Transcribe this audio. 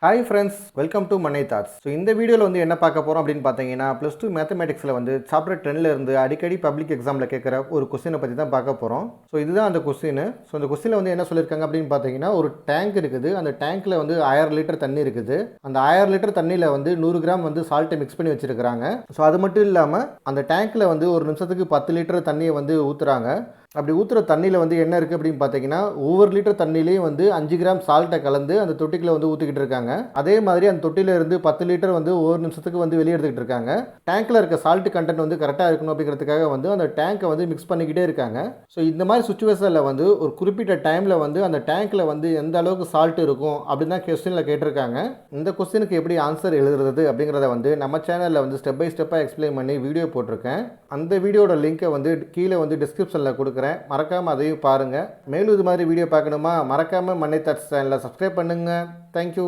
Hi friends, welcome to மனை thoughts. So இந்த வீடியோவில் வந்து என்ன பார்க்க போகிறோம் அப்படின்னு பார்த்தீங்கன்னா, +2 மேத்தமெட்டிக்ஸில் வந்து சாப்டர் 10ல இருந்து அடிக்கடி பப்ளிக் எக்ஸாமில் கேட்குற ஒரு கொஸ்டினை பற்றி தான் பார்க்க போகிறோம். ஸோ இதுதான் அந்த கொஸ்டின். ஸோ அந்த கொஸ்டினில் வந்து என்ன சொல்லியிருக்காங்க அப்படின்னு பார்த்தீங்கன்னா, ஒரு டேங்க் இருக்குது. அந்த டேங்க்கில் வந்து 1000 லிட்டர் தண்ணி இருக்குது. அந்த 1000 லிட்டர் தண்ணியில் வந்து 100 கிராம் வந்து சால்ட்டை மிக்ஸ் பண்ணி வச்சுருக்காங்க. ஸோ அது மட்டும் இல்லாமல் அந்த டேங்க்கில் வந்து ஒரு நிமிஷத்துக்கு 10 லிட்டர் தண்ணியை வந்து ஊற்றுறாங்க. அப்படி ஊற்றுற தண்ணியில் வந்து என்ன இருக்குது அப்படின்னு பார்த்தீங்கன்னா, ஒவ்வொரு லிட்டர் தண்ணியிலையும் வந்து 5 கிராம் சால்ட்டை கலந்து அந்த தொட்டிக்குள்ள வந்து ஊற்றிக்கிட்டு இருக்காங்க. அதே மாதிரி அந்த தொட்டியில் இருந்து 10 லிட்டர் வந்து ஒவ்வொரு நிமிஷத்துக்கு வந்து வெளியே எடுத்துக்கிட்டு இருக்காங்க. டேங்க்கில் இருக்க சால்ட் கண்டென்ட் வந்து கரெக்டாக இருக்கணும் அப்படிங்கிறதுக்காக வந்து அந்த டேங்கை வந்து மிக்ஸ் பண்ணிக்கிட்டே இருக்காங்க. ஸோ இந்த மாதிரி சுச்சுவேஷனில் வந்து ஒரு குறிப்பிட்ட டைமில் வந்து அந்த டேங்க்கில் வந்து எந்த அளவுக்கு சால்ட் இருக்கும் அப்படின்னு தான் கொஸ்டினில் கேட்டிருக்காங்க. இந்த கொஸ்டினுக்கு எப்படி ஆன்சர் எழுதுறது அப்படிங்கிறத வந்து நம்ம சேனலில் வந்து ஸ்டெப் பை ஸ்டெப்பாக எக்ஸ்பிளைன் பண்ணி வீடியோ போட்டிருக்கேன். அந்த வீடியோட லிங்கை வந்து கீழே வந்து டிஸ்கிரிப்ஷனில் கொடுக்குறேன். மறக்காமல் அதையும் பாருங்கள். மேலும் இது மாதிரி வீடியோ பார்க்கணுமா, மறக்காமல் மனை தாட்ஸ் சேனலை சப்ஸ்கிரைப் பண்ணுங்கள். தேங்க்யூ.